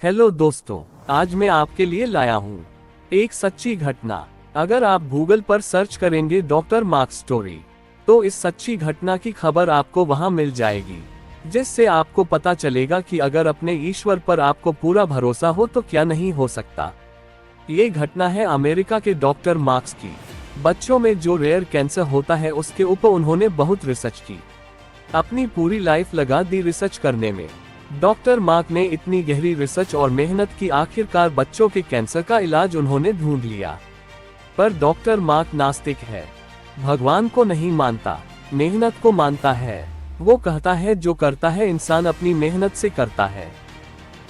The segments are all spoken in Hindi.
हेलो दोस्तों, आज मैं आपके लिए लाया हूँ एक सच्ची घटना। अगर आप गूगल पर सर्च करेंगे डॉक्टर मार्क स्टोरी, तो इस सच्ची घटना की खबर आपको वहाँ मिल जाएगी, जिससे आपको पता चलेगा कि अगर अपने ईश्वर पर आपको पूरा भरोसा हो तो क्या नहीं हो सकता। ये घटना है अमेरिका के डॉक्टर मार्क्स की। बच्चों में जो रेयर कैंसर होता है उसके ऊपर उन्होंने बहुत रिसर्च की, अपनी पूरी लाइफ लगा दी रिसर्च करने में। डॉक्टर मार्क ने इतनी गहरी रिसर्च और मेहनत की, आखिरकार बच्चों के कैंसर का इलाज उन्होंने ढूंढ लिया। पर डॉक्टर मार्क नास्तिक है, भगवान को नहीं मानता, मेहनत को मानता है। वो कहता है जो करता है इंसान अपनी मेहनत से करता है,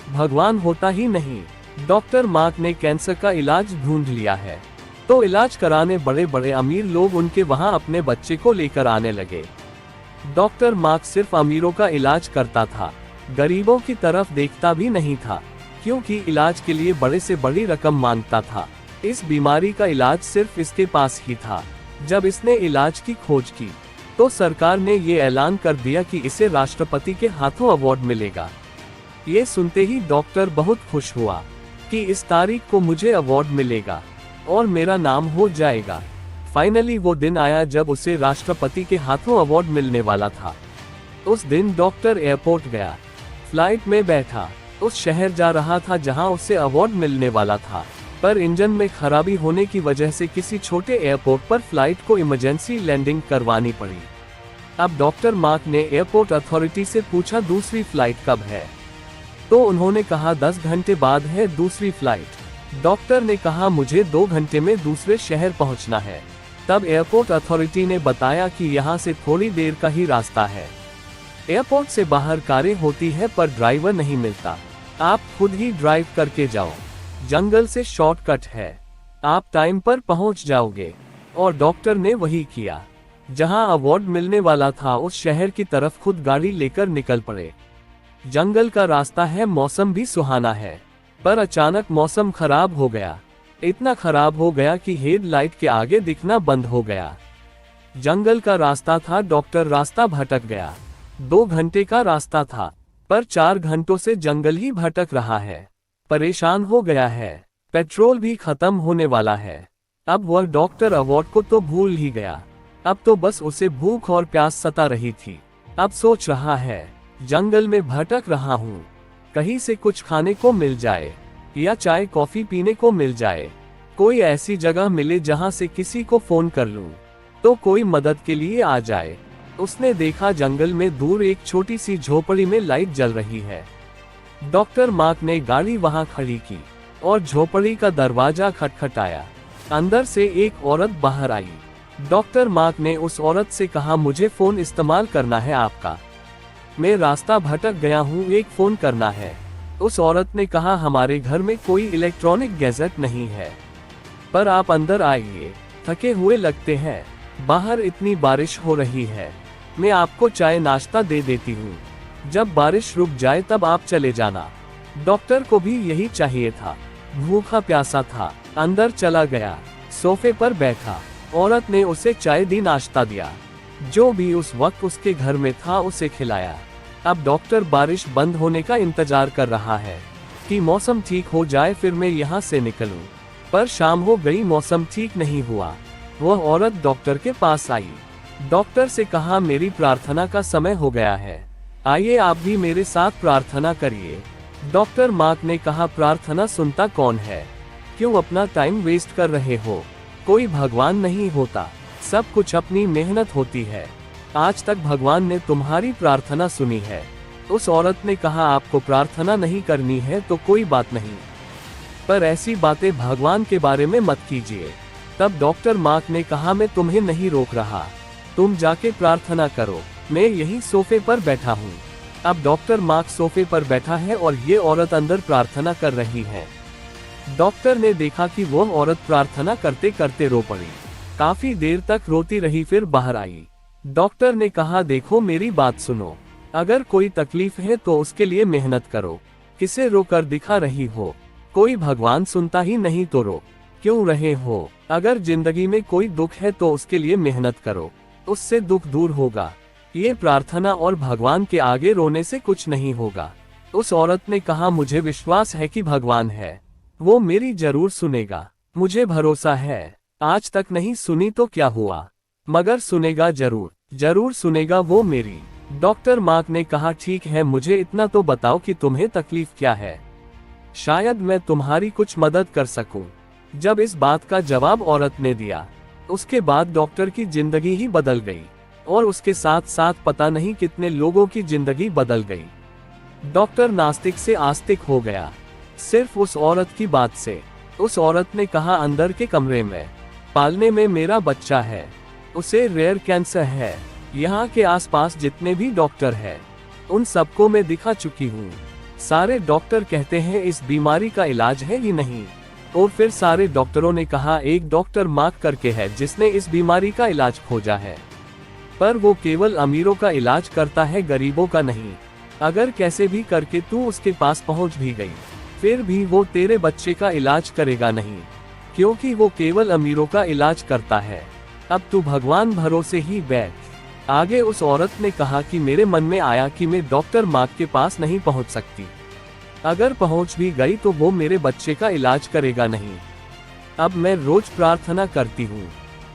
भगवान होता ही नहीं। डॉक्टर मार्क ने कैंसर का इलाज ढूंढ लिया है, तो इलाज कराने बड़े बड़े अमीर लोग उनके वहां अपने बच्चे को लेकर आने लगे। डॉक्टर मार्क सिर्फ अमीरों का इलाज करता था, गरीबों की तरफ देखता भी नहीं था, क्योंकि इलाज के लिए बड़े से बड़ी रकम मांगता था। इस बीमारी का इलाज सिर्फ इसके पास ही था। जब इसने इलाज की खोज की, तो सरकार ने ये ऐलान कर दिया कि इसे राष्ट्रपति के हाथों अवार्ड मिलेगा। ये सुनते ही डॉक्टर बहुत खुश हुआ कि इस तारीख को मुझे अवार्ड मिलेगा और मेरा नाम हो जाएगा। फाइनली वो दिन आया जब उसे राष्ट्रपति के हाथों अवार्ड मिलने वाला था। उस दिन डॉक्टर एयरपोर्ट गया, फ्लाइट में बैठा, उस शहर जा रहा था जहां उसे अवार्ड मिलने वाला था। पर इंजन में खराबी होने की वजह से किसी छोटे एयरपोर्ट पर फ्लाइट को इमरजेंसी लैंडिंग करवानी पड़ी। अब डॉक्टर मार्क ने एयरपोर्ट अथॉरिटी से पूछा दूसरी फ्लाइट कब है, तो उन्होंने कहा 10 घंटे बाद है दूसरी फ्लाइट। डॉक्टर ने कहा मुझे 2 घंटे में दूसरे शहर पहुंचना है। तब एयरपोर्ट अथॉरिटी ने बताया कि यहाँ से थोड़ी देर का ही रास्ता है। एयरपोर्ट से बाहर कारें होती है पर ड्राइवर नहीं मिलता, आप खुद ही ड्राइव करके जाओ, जंगल से शॉर्टकट है, आप टाइम पर पहुंच जाओगे। और डॉक्टर ने वही किया। जहां अवार्ड मिलने वाला था उस शहर की तरफ खुद गाड़ी लेकर निकल पड़े। जंगल का रास्ता है, मौसम भी सुहाना है, पर अचानक मौसम खराब हो गया। इतना खराब हो गया कि हेडलाइट के आगे दिखना बंद हो गया। जंगल का रास्ता था, डॉक्टर रास्ता भटक गया। 2 घंटे का रास्ता था, पर 4 घंटों से जंगल ही भटक रहा है। परेशान हो गया है, पेट्रोल भी खत्म होने वाला है। अब वह डॉक्टर अवार्ड को तो भूल ही गया, अब तो बस उसे भूख और प्यास सता रही थी। अब सोच रहा है, जंगल में भटक रहा हूँ, कहीं से कुछ खाने को मिल जाए या चाय कॉफी पीने को मिल जाए, कोई ऐसी जगह मिले जहाँ से किसी को फोन कर लूँ तो कोई मदद के लिए आ जाए। उसने देखा जंगल में दूर एक छोटी सी झोपड़ी में लाइट जल रही है। डॉक्टर मार्क ने गाड़ी वहां खड़ी की और झोपड़ी का दरवाजा खटखटाया। अंदर से एक औरत बाहर आई। डॉक्टर मार्क ने उस औरत से कहा मुझे फोन इस्तेमाल करना है आपका, मैं रास्ता भटक गया हूँ, एक फोन करना है। उस औरत ने कहा हमारे घर में कोई इलेक्ट्रॉनिक गैजेट नहीं है, पर आप अंदर आइए, थके हुए लगते हैं, बाहर इतनी बारिश हो रही है, मैं आपको चाय नाश्ता दे देती हूँ, जब बारिश रुक जाए तब आप चले जाना। डॉक्टर को भी यही चाहिए था, भूखा प्यासा था, अंदर चला गया, सोफे पर बैठा, औरत ने उसे चाय दी, नाश्ता दिया, जो भी उस वक्त उसके घर में था उसे खिलाया। अब डॉक्टर बारिश बंद होने का इंतजार कर रहा है कि मौसम ठीक हो जाए फिर मैं यहाँ से निकलूं। पर शाम हो गई, मौसम ठीक नहीं हुआ। वह औरत डॉक्टर के पास आई, डॉक्टर से कहा मेरी प्रार्थना का समय हो गया है, आइए आप भी मेरे साथ प्रार्थना करिए। डॉक्टर मार्क ने कहा प्रार्थना सुनता कौन है, क्यों अपना टाइम वेस्ट कर रहे हो, कोई भगवान नहीं होता, सब कुछ अपनी मेहनत होती है, आज तक भगवान ने तुम्हारी प्रार्थना सुनी है। उस औरत ने कहा आपको प्रार्थना नहीं करनी है तो कोई बात नहीं, पर ऐसी बातें भगवान के बारे में मत कीजिए। तब डॉक्टर मार्क ने कहा मैं तुम्हें नहीं रोक रहा, तुम जाके प्रार्थना करो, मैं यही सोफे पर बैठा हूँ। अब डॉक्टर मार्क सोफे पर बैठा है और ये औरत अंदर प्रार्थना कर रही है। डॉक्टर ने देखा कि वो औरत प्रार्थना करते करते रो पड़ी, काफी देर तक रोती रही, फिर बाहर आई। डॉक्टर ने कहा देखो मेरी बात सुनो, अगर कोई तकलीफ है तो उसके लिए मेहनत करो, किसे रो कर दिखा रही हो, कोई भगवान सुनता ही नहीं तो रो क्यों रहे हो। अगर जिंदगी में कोई दुख है तो उसके लिए मेहनत करो, उससे दुख दूर होगा। ये प्रार्थना और भगवान के आगे रोने से कुछ नहीं होगा। उस औरत ने कहा, मुझे विश्वास है कि भगवान है, वो मेरी जरूर सुनेगा, मुझे भरोसा है। आज तक नहीं सुनी तो क्या हुआ, मगर सुनेगा जरूर, जरूर सुनेगा वो मेरी। डॉक्टर मार्क ने कहा, ठीक है, मुझे इतना तो बताओ कि तुम्हें तकलीफ क्या है, शायद मैं तुम्हारी कुछ मदद कर सकूं। जब इस बात का जवाब औरत ने दिया, उसके बाद डॉक्टर की जिंदगी ही बदल गई, और उसके साथ साथ पता नहीं कितने लोगों की जिंदगी बदल गई। डॉक्टर नास्तिक से आस्तिक हो गया, सिर्फ उस औरत की बात से। उस औरत ने कहा, अंदर के कमरे में पालने में मेरा बच्चा है, उसे रेयर कैंसर है। यहाँ के आसपास जितने भी डॉक्टर हैं, उन सबको मैं दिखा चुकी हूँ। सारे डॉक्टर कहते हैं इस बीमारी का इलाज है ही नहीं। और फिर सारे डॉक्टरों ने कहा, एक डॉक्टर मार्क करके है जिसने इस बीमारी का इलाज खोजा है, पर वो केवल अमीरों का इलाज करता है, गरीबों का नहीं। अगर कैसे भी करके तू उसके पास पहुंच भी गई, फिर भी वो तेरे बच्चे का इलाज करेगा नहीं, क्योंकि वो केवल अमीरों का इलाज करता है। अब तू भगवान भरोसे ही बैठ। आगे उस औरत ने कहा कि मेरे मन में आया कि मैं डॉक्टर मार्क के पास नहीं पहुंच सकती, अगर पहुंच भी गई तो वो मेरे बच्चे का इलाज करेगा नहीं। अब मैं रोज प्रार्थना करती हूँ,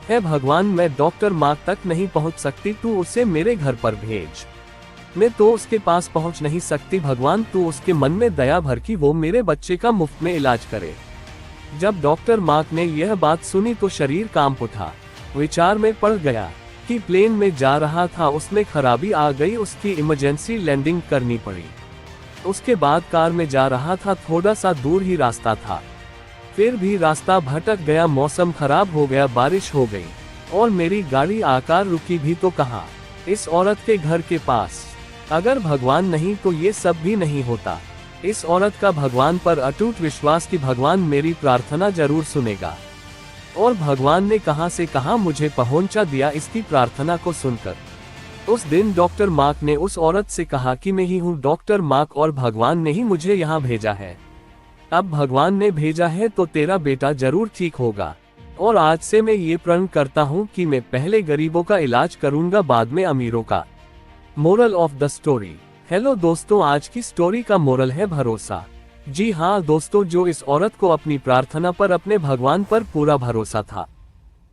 हे भगवान, मैं डॉक्टर मार्क तक नहीं पहुंच सकती, तू उसे मेरे घर पर भेज। मैं तो उसके पास पहुंच नहीं सकती, भगवान तू उसके मन में दया भर कि वो मेरे बच्चे का मुफ्त में इलाज करे। जब डॉक्टर मार्क ने यह बात सुनी तो शरीर कांप उठा, विचार में पड़ गया कि प्लेन में जा रहा था, उसमें खराबी आ गई, उसकी इमरजेंसी लैंडिंग करनी पड़ी। उसके बाद कार में जा रहा था, थोड़ा सा दूर ही रास्ता था, फिर भी रास्ता भटक गया, मौसम खराब हो गया, बारिश हो गई और मेरी गाड़ी आकर रुकी भी तो कहाँ, इस औरत के घर के पास। अगर भगवान नहीं तो ये सब भी नहीं होता। इस औरत का भगवान पर अटूट विश्वास कि भगवान मेरी प्रार्थना जरूर सुनेगा, और भगवान ने कहां से कहां मुझे पहुंचा दिया इसकी प्रार्थना को सुनकर। उस दिन डॉक्टर मार्क ने उस औरत से कहा कि मैं ही हूँ डॉक्टर मार्क, और भगवान ने ही मुझे यहाँ भेजा है। अब भगवान ने भेजा है तो तेरा बेटा जरूर ठीक होगा, और आज से मैं ये प्रण करता हूँ कि मैं पहले गरीबों का इलाज करूंगा, बाद में अमीरों का। Moral of the story. Hello दोस्तों, आज की स्टोरी का मोरल है भरोसा। जी हाँ दोस्तों, जो इस औरत को अपनी प्रार्थना पर, अपने भगवान पर पूरा भरोसा था।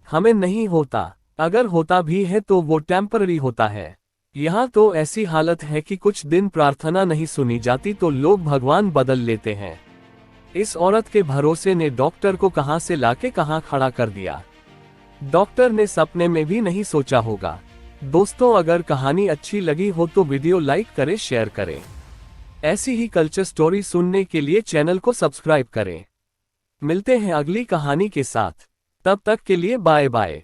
हमें नहीं होता, अगर होता भी है तो वो टेम्पररी होता है। यहाँ तो ऐसी हालत है कि कुछ दिन प्रार्थना नहीं सुनी जाती तो लोग भगवान बदल लेते हैं। इस औरत के भरोसे ने डॉक्टर को कहां से लाके कहां खड़ा कर दिया। डॉक्टर ने सपने में भी नहीं सोचा होगा। दोस्तों, अगर कहानी अच्छी लगी हो तो वीडियो लाइक करें, शेयर करें। ऐसी ही कल्चर स्टोरी सुनने के लिए चैनल को सब्सक्राइब करें। मिलते हैं अगली कहानी के साथ, तब तक के लिए बाय बाय।